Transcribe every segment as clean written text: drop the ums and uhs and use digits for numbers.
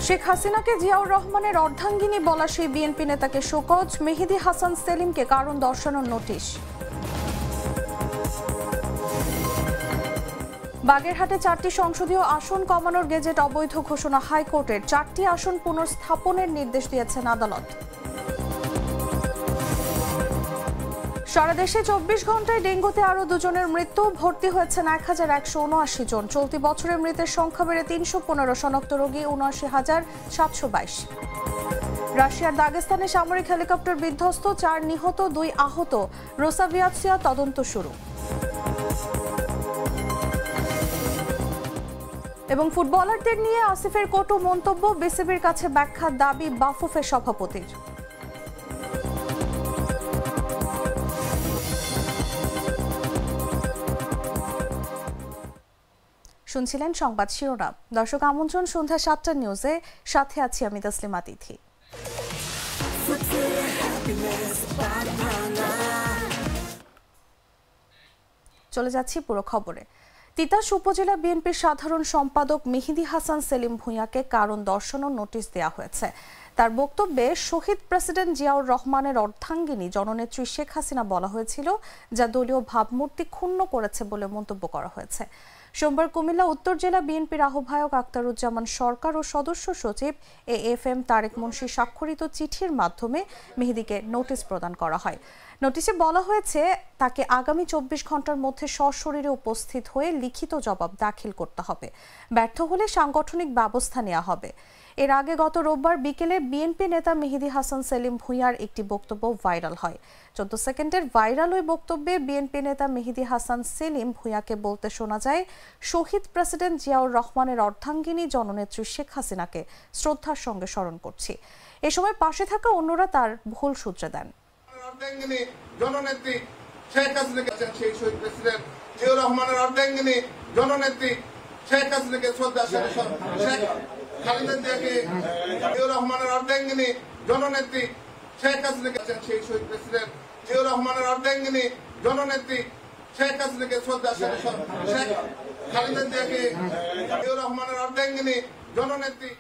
শেখ হাসিনাকে জিয়াউর রহমানের অর্ধাঙ্গিনী বলা সেই বিএনপি নেতাকে শোকজ, মেহেদী হাসান সেলিমকে কারণ দর্শানোর নোটিশ। বাগেরহাটে 4টি সংসদীয় আসন কমানোর গেজেট অবৈধ ঘোষণা হাইকোর্টের। 4টি আসন পুনর্স্থাপনের নির্দেশ দিয়েছেন আদালত। সারা দেশে 24 ঘন্টায় ডেঙ্গুতে আরও 2 জনের মৃত্যু, ভর্তি হয়েছেন 1179 জন। চলতি বছরে মৃতের সংখ্যা বেড়ে 315, শনাক্ত রোগী 79,722। রাশিয়ার দাগেস্তানে সামরিক হেলিকপ্টার বিধ্বস্ত, 4 নিহত 2 আহত, রোসাভিয়াৎসিয়া তদন্ত শুরু। এবং ফুটবলারদের নিয়ে আসিফের কটু মন্তব্য, বিসিবির কাছে ব্যাখ্যার দাবি বাফুফের সভাপতির। শুনছিলেন সংবাদ শিরোনাম। দর্শক, আমন্ত্রণ সন্ধ্যা 7টার নিউজে, সাথে আছি আমি তাসলিমা তিথি। চলে যাচ্ছি পুরো খবরে। তিতাস উপজেলা বিএনপির সাধারণ সম্পাদক মেহেদী হাসান সেলিম ভূঁইয়াকে কারণ দর্শানোর নোটিশ দেওয়া হয়েছে। তার বক্তব্যে শহীদ প্রেসিডেন্ট জিয়াউর রহমানের অর্ধাঙ্গিনী জননেত্রী শেখ হাসিনা বলা হয়েছিল, যা দলীয় ভাবমূর্তি ক্ষুণ্ণ করেছে বলে মন্তব্য করা হয়েছে। সোমবার কুমিল্লা উত্তর জেলা বিএনপির আহ্বায়ক আক্তারুজ্জামান সরকার ও সদস্য সচিব AFM তারেক মুন্সি স্বাক্ষরিত চিঠির মাধ্যমে মেহেদীকে নোটিশ প্রদান করা হয়। নোটিশে বলা হয়েছে, তাকে আগামী 24 ঘন্টার মধ্যে সশরীরে উপস্থিত হয়ে লিখিত জবাব দাখিল করতে হবে। ব্যর্থ হলে সাংগঠনিক ব্যবস্থা নেওয়া হবে। এর আগে গত রোববার বিকেলে বিএনপি নেতা মেহেদী হাসান সেলিম ভূঁইয়ার একটি বক্তব্য ভাইরাল হয়। 14 সেকেন্ডের ভাইরাল ওই বক্তব্যে বিএনপি নেতা মেহেদী হাসান সেলিম ভূঁইয়াকে বলতে শোনা যায়, শহীদ প্রেসিডেন্ট জিয়াউর রহমানের অর্ধাঙ্গিনী জননেত্রী শেখ হাসিনাকে শ্রদ্ধার সঙ্গে স্মরণ করছি। এ সময় পাশে থাকা অন্যরা তার ভুল সূত্রে দেন। জননেত্রী শেখ হাসিনাকে, সেই শহীদ প্রেসিডেন্ট জিয়াউর রহমানের অর্ধাঙ্গিনী জননেত্রী শেখ হাসিনাকে শ্রদ্ধা, শেখ খালেদা জিয়াকে, জিয়াউর রহমানের অর্ধাঙ্গিনী জননেত্রী শেখ হাসিনাকে, সেই শহীদ প্রেসিডেন্ট জিয়াউর রহমানের অর্ধাঙ্গিনী জননেত্রী শেখ হাসিনাকে শ্রদ্ধা, শেখ খালেদা জিয়াকে, জিয়াউর রহমানের অর্ধাঙ্গিনী জননেত্রী।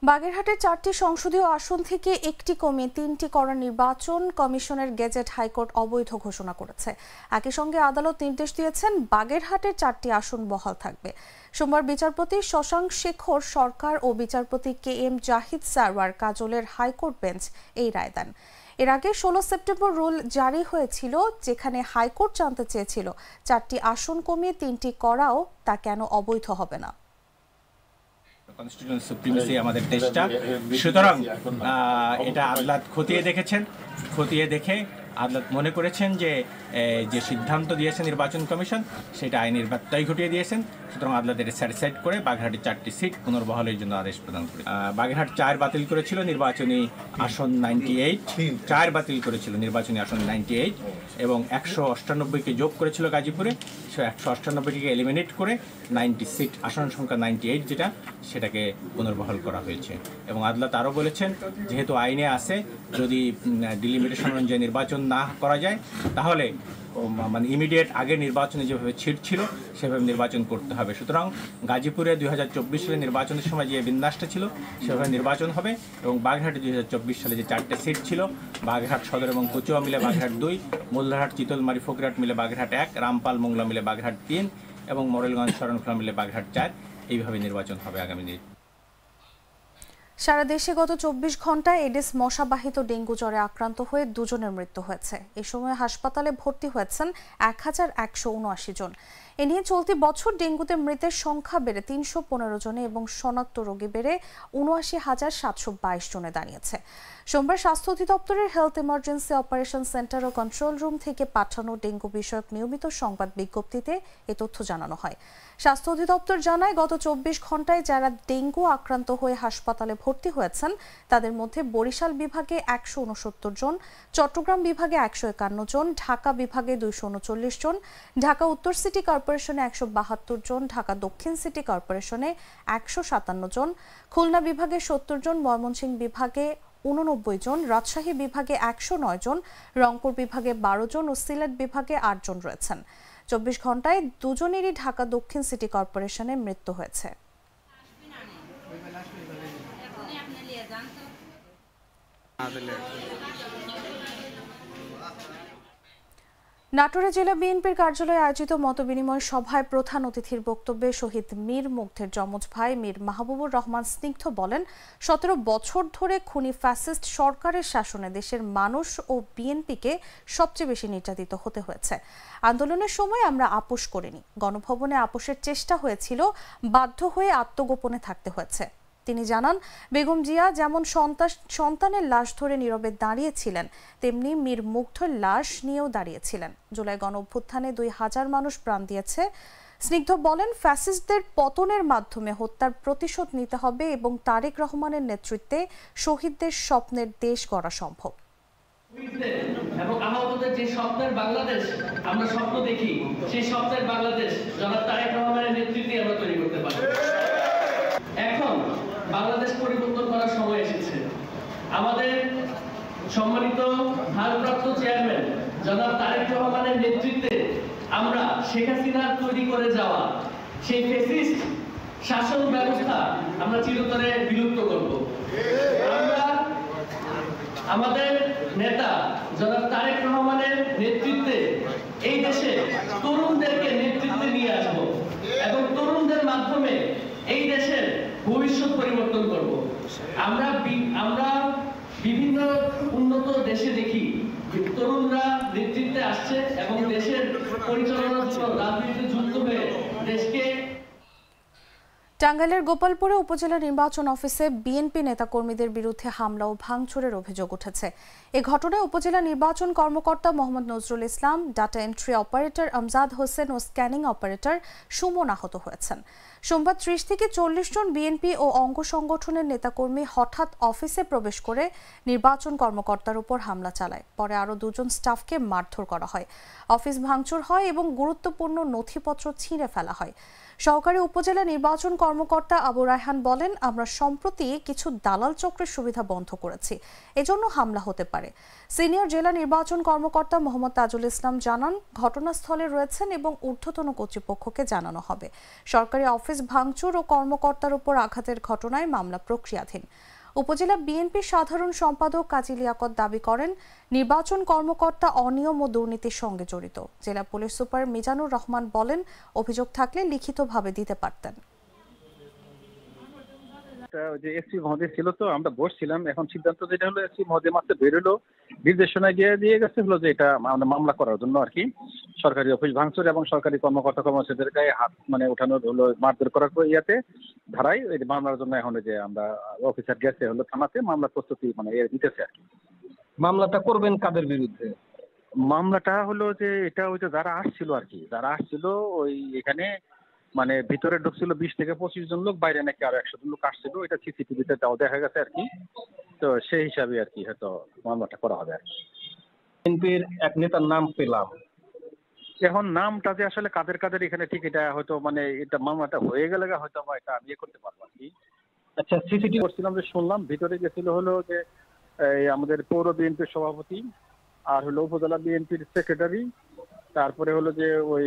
বাগেরহাটের 4টি সংসদীয় আসন থেকে একটি কমিয়ে 3টি করার নির্বাচন কমিশনের গেজেট হাইকোর্ট অবৈধ ঘোষণা করেছে। একই সঙ্গে আদালত নির্দেশ দিয়েছেন, বাগেরহাটের 4টি আসন বহাল থাকবে। সোমবার বিচারপতি শশাঙ্ক শেখর সরকার ও বিচারপতি KM জাহিদ সারওয়ার কাজলের হাইকোর্ট বেঞ্চ এই রায় দেন। এর আগে 16 সেপ্টেম্বর রুল জারি হয়েছিল, যেখানে হাইকোর্ট জানতে চেয়েছিল 4টি আসন কমিয়ে 3টি করাও তা কেন অবৈধ হবে না। কনস্টিটিউশনাল সুপ্রিমেসি আমাদের দেশটা, সুতরাং এটা আদালত খতিয়ে দেখেছেন। খতিয়ে দেখে আদালত মনে করেছেন যে যে সিদ্ধান্ত দিয়েছে নির্বাচন কমিশন সেটা আইনের ব্যত্যয় ঘটিয়ে দিয়েছেন। সুতরাং আদালত এটা স্যাটিসফাইড করে বাগেরহাটের 4টি সিট পুনর্বহালের জন্য আদেশ প্রদান করে। বাগেরহাট 4 বাতিল করেছিল নির্বাচনী আসন 98, 4 বাতিল করেছিল নির্বাচনী আসন 98 এবং 198কে যোগ করেছিল গাজীপুরে। সে 198টিকে এলিমিনেট করে 90 সিট, আসন সংখ্যা 98 যেটা, সেটাকে পুনর্বহাল করা হয়েছে। এবং আদালত আরও বলেছেন, যেহেতু আইনে আছে, যদি ডিলিমিটেশন অনুযায়ী নির্বাচন না করা যায় তাহলে মানে ইমিডিয়েট আগে নির্বাচনে যেভাবে ছিট ছিল সেভাবে নির্বাচন করতে হবে। সুতরাং গাজীপুরে 2024 সালে নির্বাচনের সময় যে বিন্যাসটা ছিল সেভাবে নির্বাচন হবে। এবং বাগেরহাটে 2024 সালে যে 4টে সিট ছিল, বাগেরহাট সদর এবং কচুয়া মিলে বাগেরহাট 2, মোল্লারহাট, চিতলমারি, ফকিরহাট মিলে বাগেরহাট 1, রামপাল, মোংলা মিলে বাগেরহাট 3 এবং মোরেলগঞ্জ, শরণখোলা মিলে বাগেরহাট 4, এইভাবে নির্বাচন হবে আগামী দিনে। সারা দেশে গত 24 ঘন্টায় এডিস মশাবাহিত ডেঙ্গু জ্বরে আক্রান্ত হয়ে 2 জনের মৃত্যু হয়েছে। এ সময় হাসপাতালে ভর্তি হয়েছেন 1179 জন। এ নিয়ে চলতি বছর ডেঙ্গুতে মৃতের সংখ্যা বেড়ে 315 জনে এবং শনাক্ত রোগী বেড়ে 79,722 জনে দাঁড়িয়েছে। সোমবার স্বাস্থ্য অধিদপ্তরের হেলথ ইমার্জেন্সি অপারেশন সেন্টার ও কন্ট্রোল রুম থেকে পাঠানো ডেঙ্গু বিষয়ক নিয়মিত সংবাদ বিজ্ঞপ্তিতে এ তথ্য জানানো হয়। স্বাস্থ্য অধিদপ্তর জানায়, গত 24 ঘন্টায় যারা ডেঙ্গু আক্রান্ত হয়ে হাসপাতালে ভর্তি হয়েছেন তাদের মধ্যে বরিশাল বিভাগে 169 জন, চট্টগ্রাম বিভাগে 151 জন, ঢাকা বিভাগে 239 জন, ঢাকা উত্তর সিটি কর্পোরেশনে 172 জন, ঢাকা দক্ষিণ সিটি কর্পোরেশনে 157 জন, খুলনা বিভাগে 70 জন, ময়মনসিংহ বিভাগে 89 জন, রাজশাহী বিভাগে 109 জন, রংপুর বিভাগে 12 জন ও সিলেট বিভাগে 8 জন রয়েছেন। 24 ঘন্টায় 2 জনেরই ঢাকা দক্ষিণ সিটি কর্পোরেশনে মৃত্যু হয়েছে। নাটোরে জেলা বিএনপির কার্যালয়ে আয়োজিত মতবিনিময় সভায় প্রধান অতিথির বক্তব্যে শহীদ মীর মুগ্ধের যমজ ভাই মীর মাহবুবুর রহমান স্নিগ্ধ বলেন, ১৭ বছর ধরে খুনি ফ্যাসিস্ট সরকারের শাসনে দেশের মানুষ ও বিএনপিকে সবচেয়ে বেশি নির্যাতিত হতে হয়েছে। আন্দোলনের সময় আমরা আপোষ করিনি, গণভবনে আপোষের চেষ্টা হয়েছিল, বাধ্য হয়ে আত্মগোপনে থাকতে হয়েছে। তিনি জানান, বেগম জিয়া যেমন সন্তানের লাশ ধরে নীরবে দাঁড়িয়েছিলেন, তেমনি মীর মুগ্ধের লাশ নিয়েও দাঁড়িয়েছিলেন। জুলাই গণঅভ্যুত্থানে ২,০০০ মানুষ প্রাণ দিয়েছে। স্নিগ্ধ বলেন, ফ্যাসিস্টদের পতনের মাধ্যমে হত্যার প্রতিশোধ নিতে হবে এবং তারেক রহমানের নেতৃত্বে শহীদদের স্বপ্নের দেশ গড়া সম্ভব। এবং আমাদের যে স্বপ্নের বাংলাদেশ আমরা স্বপ্ন দেখি, সেই স্বপ্নের বাংলাদেশ জনাব তারেক রহমানের নেতৃত্বে আমরা তৈরি করতে পারি। এখন বাংলাদেশ পরিবর্তন করার সময় এসেছে। আমাদের সম্মানিত ভারপ্রাপ্ত চেয়ারম্যান জনাব তারেক রহমানের নেতৃত্বে আমরা শেখ হাসিনার তৈরি করে যাওয়া সেই ফ্যাসিস্ট শাসন ব্যবস্থা আমরা চিরতরে বিলুপ্ত করব। আমরা আমাদের নেতা জনাব তারেক রহমানের নেতৃত্বে এই দেশে তরুণদেরকে নেতৃত্বে নিয়ে আসব এবং তরুণদের মাধ্যমে এই দেশের ভবিষ্যৎ পরিবর্তন করব। আমরা বিভিন্ন উন্নত দেশে দেখি তরুণরা নেতৃত্বে আসছে এবং দেশের পরিচালনার জন্য রাজনীতিতে যুক্ত হয়ে দেশকে। টাঙ্গাইলের গোপালপুরে উপজেলা নির্বাচন অফিসে বিএনপি নেতাকর্মীদের বিরুদ্ধে হামলা ও ভাঙচুরের অভিযোগ উঠেছে। এ ঘটনায় উপজেলা নির্বাচন কর্মকর্তা Mohammad Nazrul Islam, data entry operator Amjad Hossain ও স্ক্যানিং অপারেটর সুমন আহত হয়েছেন। সোমবার ৩০ থেকে ৪০ জন বিএনপি ও অঙ্গ সংগঠনের নেতাকর্মী হঠাৎ অফিসে প্রবেশ করে নির্বাচন কর্মকর্তার উপর হামলা চালায়। পরে আরও ২ জন স্টাফকে মারধর করা হয়। অফিস ভাঙচুর হয় এবং গুরুত্বপূর্ণ নথিপত্র ছিঁড়ে ফেলা হয়। সহকারী উপজেলা নির্বাচন কর্মকর্তা আবু রায়হান বলেন, আমরা সম্প্রতি কিছু দালাল চক্রের সুবিধা বন্ধ করেছি, এজন্য হামলা হতে পারে। সিনিয়র জেলা নির্বাচন কর্মকর্তা মোহাম্মদ তাজুল ইসলাম জানান, ঘটনাস্থলে রয়েছেন এবং ঊর্ধ্বতন কর্তৃপক্ষকে জানানো হবে। সরকারি অফিস ভাঙচুর ও কর্মকর্তার উপর আঘাতের ঘটনায় মামলা প্রক্রিয়াধীন। উপজেলা বিএনপির সাধারণ সম্পাদক কাজী লিয়াকত দাবি করেন, নির্বাচন কর্মকর্তা অনিয়ম ও দুর্নীতির সঙ্গে জড়িত। জেলা পুলিশ সুপার মিজানুর রহমান বলেন, অভিযোগ থাকলে লিখিতভাবে দিতে পারতেন। যে এসপি মহোদয় ছিল, তো আমরা বসছিলাম। এখন সিদ্ধান্ত যেটা হলো, এসপি মহোদয় মাত্র বেরোলো, নির্দেশনা দিয়ে গেছে হলো যে এটা মামলা করার জন্য আর কি। সরকারি অফিস ভাঙচুর এবং সরকারি কর্মকর্তা কর্মচারীদের গায়ে হাত ওঠানোর হলো মারধর করার ইয়াতে ধারাই এই মামলার জন্য এখন যে আমরা অফিসার গেছে হলো থানাতে, মামলা প্রস্তুতি দিতেছে আর কি। মামলাটা করবেন কাদের বিরুদ্ধে? মামলাটা হলো যে এটা ওই যে যারা আসছিল আর কি, যারা আসছিল ওই এখানে ভিতরে ঢুকছিল 20 থেকে 25 জন লোক, বাইরে নাকি আরো 100 জন লোক আসছিল। এটা সিসিটিভিতে দেখা গেছে আর কি। তো সেই হিসাবে আর কি হয়তো মামলাটা করা হবে আর কি। বিএনপির এক নেতার নাম পেলাম, এখন নামটা যে আসলে কাদের এখানে ঠিক এটা হয়তো এটা মামলাটা হয়ে গেলে হয়তো এটা আমি করতে পারবো আর কি। আচ্ছা, সিসিটিভি করছিলাম যে শুনলাম ভিতরে গেছিল হলো যে আমাদের পৌর বিএনপির সভাপতি, আর হলো উপজেলা বিএনপির সেক্রেটারি, তারপরে হলো যে ওই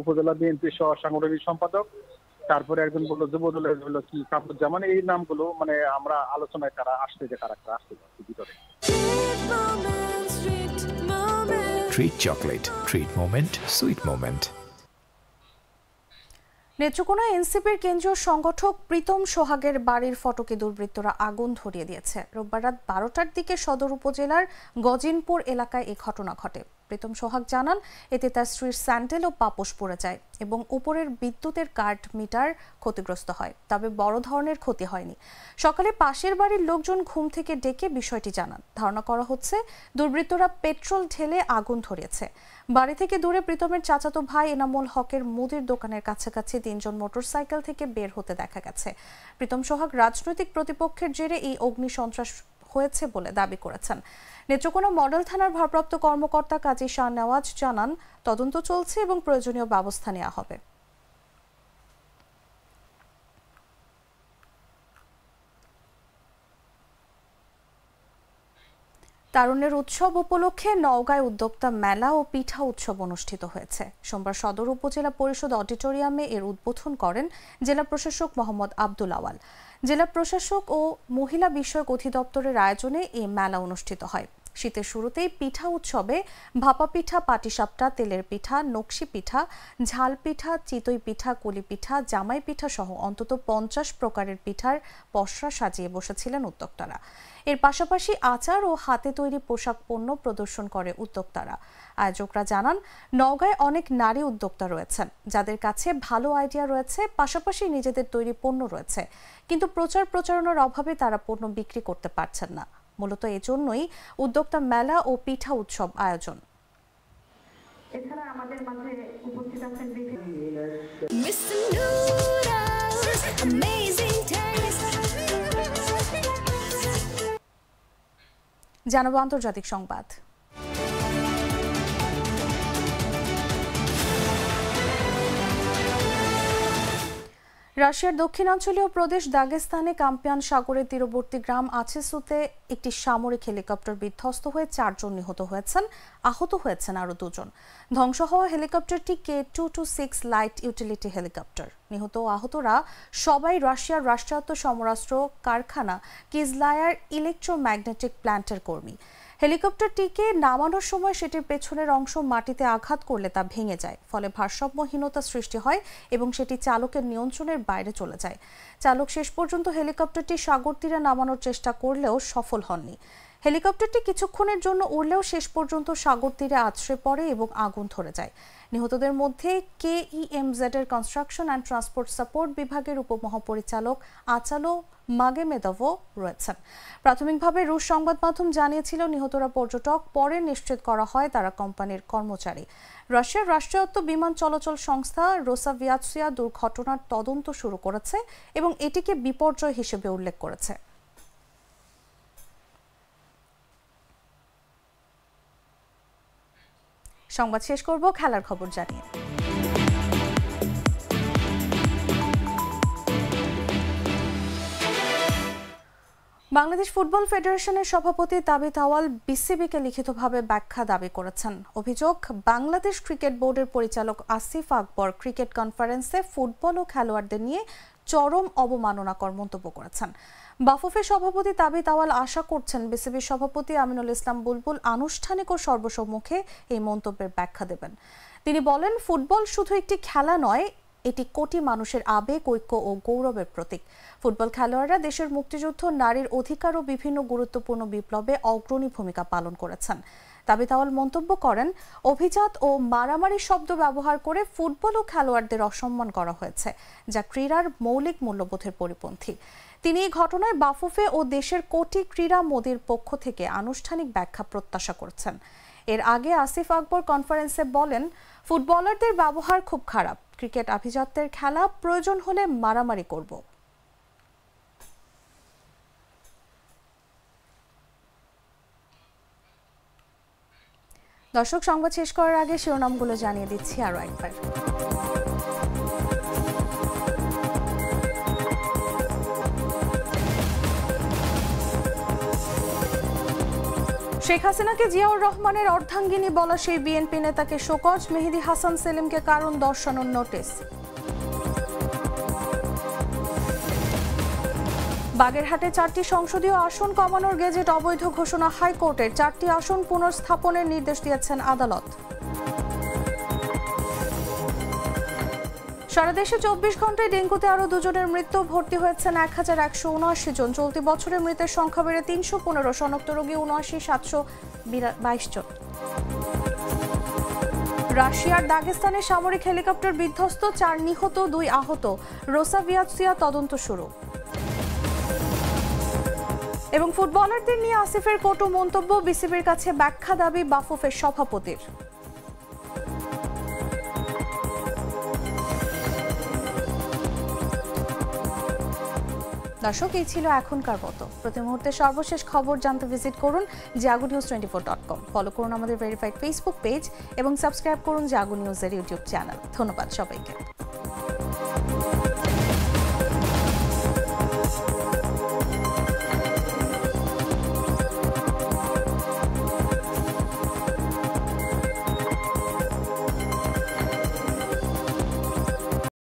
উপজেলা বিএনপির সহ সাংগঠনিক সম্পাদক, তারপরে একজন বললো যুব দলের হলো কি কামরুজ্জামান। এই নামগুলো আমরা আলোচনায় তারা আসছে যে কারা আসছে ভিতরে। Treat chocolate. Treat moment. Sweet moment. নেত্রকোনায় এনসিপির কেন্দ্রীয় সংগঠক প্রীতম সোহাগের বাড়ির ফটকে দুর্বৃত্তরা আগুন ধরিয়ে দিয়েছে। রোববার রাত 12টার দিকে সদর উপজেলার গজিনপুর এলাকায় এই ঘটনা ঘটে। প্রীতম সোহাগ জানান, এতে তার স্ত্রীর স্যান্ডেল ও পাপোশ পড়ে যায় এবং উপরের বিদ্যুতের কার্ড মিটার ক্ষতিগ্রস্ত হয়, তবে বড় ধরনের ক্ষতি হয়নি। সকালে পাশের বাড়ির লোকজন ঘুম থেকে ডেকে বিষয়টি জানান। ধারণা করা হচ্ছে দুর্বৃত্তরা পেট্রোল ঢেলে আগুন ধরিয়েছে। বাড়ি থেকে দূরে প্রীতমের চাচাতো ভাই এনামুল হকের মুদির দোকানের কাছাকাছি 3 জন মোটরসাইকেল থেকে বের হতে দেখা গেছে। প্রীতম সোহাগ রাজনৈতিক প্রতিপক্ষের জেরে এই অগ্নিসন্ত্রাস হয়েছে বলে দাবি করেছেন। নেত্রকোনা মডেল থানার ভারপ্রাপ্ত কর্মকর্তা কাজী শাহনেওয়াজ জানান, তদন্ত চলছে এবং প্রয়োজনীয় ব্যবস্থা নেওয়া হবে। তারুণ্যের উৎসব উপলক্ষে নওগাঁয় উদ্যোক্তা মেলা ও পিঠা উৎসব অনুষ্ঠিত হয়েছে। সোমবার সদর উপজেলা পরিষদ অডিটোরিয়ামে এর উদ্বোধন করেন জেলা প্রশাসক মোহাম্মদ আব্দুল আওয়াল। জেলা প্রশাসক ও মহিলা বিষয়ক অধিদপ্তরের আয়োজনে এই মেলা অনুষ্ঠিত হয়। শীতের শুরুতেই পিঠা উৎসবে ভাপা পিঠা, পাটিসাপটা, তেলের পিঠা, নকশি পিঠা, ঝাল পিঠা, চিতই পিঠা, কুলি পিঠা, জামাই পিঠা সহ অন্তত 50 প্রকারের পিঠার পসরা সাজিয়ে বসেছিলেন উদ্যোক্তারা। এর পাশাপাশি আচার ও হাতে তৈরি পোশাক পণ্য প্রদর্শন করে উদ্যোক্তারা। আয়োজকরা জানান, নওগাঁয় অনেক নারী উদ্যোক্তা রয়েছেন যাদের কাছে ভালো আইডিয়া রয়েছে, পাশাপাশি নিজেদের তৈরি পণ্য রয়েছে, কিন্তু প্রচারণার অভাবে তারা পণ্য বিক্রি করতে পারছেন না। মূলত এজন্যই উদ্যোক্তা মেলা ও পিঠা উৎসব আয়োজন। এছাড়া আমাদের মাঝে উপস্থিত আছেন জানাবো আন্তর্জাতিক সংবাদ। রাশিয়ার দক্ষিণাঞ্চলীয় প্রদেশ দাগেস্তানে কাম্পিয়ান সাগরের তীরবর্তী গ্রাম আচেসুতে একটি সামরিক হেলিকপ্টার বিধ্বস্ত হয়ে 4 জন নিহত হয়েছেন, আহত হয়েছেন আরও 2 জন। ধ্বংস হওয়া হেলিকপ্টারটি K-226 লাইট ইউটিলিটি হেলিকপ্টার। নিহত ও আহতরা সবাই রাশিয়ার রাষ্ট্রায়ত্ত সমরাস্ত্র কারখানা কিজলায়ার ইলেকট্রোম্যাগনেটিক প্ল্যান্টের কর্মী। হেলিকপ্টারটিকে নামানোর সময় সেটির পেছনের অংশ মাটিতে আঘাত করলে তা ভেঙে যায়, ফলে ভারসাম্যহীনতা সৃষ্টি হয় এবং সেটি চালকের নিয়ন্ত্রণের বাইরে চলে যায়। চালক শেষ পর্যন্ত হেলিকপ্টারটি সাগর তীরে নামানোর চেষ্টা করলেও সফল হননি। হেলিকপ্টারটি কিছুক্ষণের জন্য উড়লেও শেষ পর্যন্ত সাগর তীরে আছড়ে পড়ে এবং আগুন ধরে যায়। নিহতদের মধ্যে KEMZ এর কনস্ট্রাকশন অ্যান্ড ট্রান্সপোর্ট সাপোর্ট বিভাগের উপমহাপরিচালক আচালো মাগেমেদভও রয়েছেন। প্রাথমিকভাবে রুশ সংবাদ মাধ্যম জানিয়েছিল নিহতরা পর্যটক, পরে নিশ্চিত করা হয় তারা কোম্পানির কর্মচারী। রাশিয়ার রাষ্ট্রায়ত্ত বিমান চলাচল সংস্থা রোসাভিয়াৎসিয়া দুর্ঘটনার তদন্ত শুরু করেছে এবং এটিকে বিপর্যয় হিসেবে উল্লেখ করেছে। সংবাদ শেষ করব খেলার খবর জানিয়ে। বাংলাদেশ ফুটবল ফেডারেশনের সভাপতি তাবিথ আওয়াল বিসিবিকে লিখিতভাবে ব্যাখ্যা দাবি করেছেন। অভিযোগ, বাংলাদেশ ক্রিকেট বোর্ডের পরিচালক আসিফ আকবর ক্রিকেট কনফারেন্সে ফুটবল ও খেলোয়াড়দের নিয়ে চরম অবমাননাকর মন্তব্য করেছেন। বাফুফের সভাপতি তাবিথ আওয়াল আশা করছেন বিসিবির সভাপতি আমিনুল ইসলাম বুলবুল আনুষ্ঠানিক ও সর্বসম্মুখে এই মন্তব্যের ব্যাখ্যা দেবেন। তিনি বলেন, ফুটবল শুধু একটি খেলা নয়, এটি কোটি মানুষের আবেগ, ঐক্য ও গৌরবের প্রতীক। ফুটবল খেলোয়াড়রা দেশের মুক্তিযুদ্ধ, নারীর অধিকার ও বিভিন্ন গুরুত্বপূর্ণ বিপ্লবে অগ্রণী ভূমিকা পালন করেছেন। তাবিথ আওয়াল মন্তব্য করেন, অভিজাত ও মারামারি শব্দ ব্যবহার করে ফুটবল ও খেলোয়াড়দের অসম্মান করা হয়েছে, যা ক্রীড়ার মৌলিক মূল্যবোধের পরিপন্থী। তিনি এই ঘটনায় বাফুফে ও দেশের কোটি ক্রীড়া মোদির পক্ষ থেকে আনুষ্ঠানিক ব্যাখ্যা প্রত্যাশা করছেন। এর আগে আসিফ আকবর কনফারেন্সে বলেন, ফুটবলারদের ব্যবহার খুব খারাপ, ক্রিকেট আভিজাত্যের খেলা, প্রয়োজন হলে মারামারি করব। দর্শক, সংবাদ শেষ করার আগে শিরোনামগুলো জানিয়ে দিচ্ছি আরো একবার। শেখ হাসিনাকে জিয়াউর রহমানের অর্ধাঙ্গিনী বলা সেই বিএনপি নেতাকে শোকজ, মেহেদী হাসান সেলিমকে কারণ দর্শানোর নোটিশ। বাগেরহাটে 4টি সংসদীয় আসন কমানোর গেজেট অবৈধ ঘোষণা হাইকোর্টের, 4টি আসন পুনর্স্থাপনের নির্দেশ দিয়েছেন আদালত। সারা দেশে 24 ঘন্টায় ডেঙ্গুতে আরও 2 জনের মৃত্যু, ভর্তি হয়েছেন 1179 জন। চলতি বছরে মৃতের সংখ্যা বেড়ে 315, শনাক্ত রোগী 79,722 জন। রাশিয়ার দাগেস্তানে সামরিক হেলিকপ্টার বিধ্বস্ত, 4 নিহত, 2 আহত। রোসাভিয়াৎসিয়া তদন্ত শুরু। এবং ফুটবলারদের নিয়ে আসিফের কটু মন্তব্য, বিসিবির কাছে ব্যাখ্যা দাবি বাফুফের সভাপতির। দর্শক, এই ছিল এখনকার মতো। প্রতি মুহূর্তে সর্বশেষ খবর জানতে ভিজিট করুন jagunews24.com। ফলো করুন আমাদের ভেরিফাইড ফেসবুক পেজ এবং সাবস্ক্রাইব করুন জাগো নিউজের ইউটিউব চ্যানেল। ধন্যবাদ সবাইকে।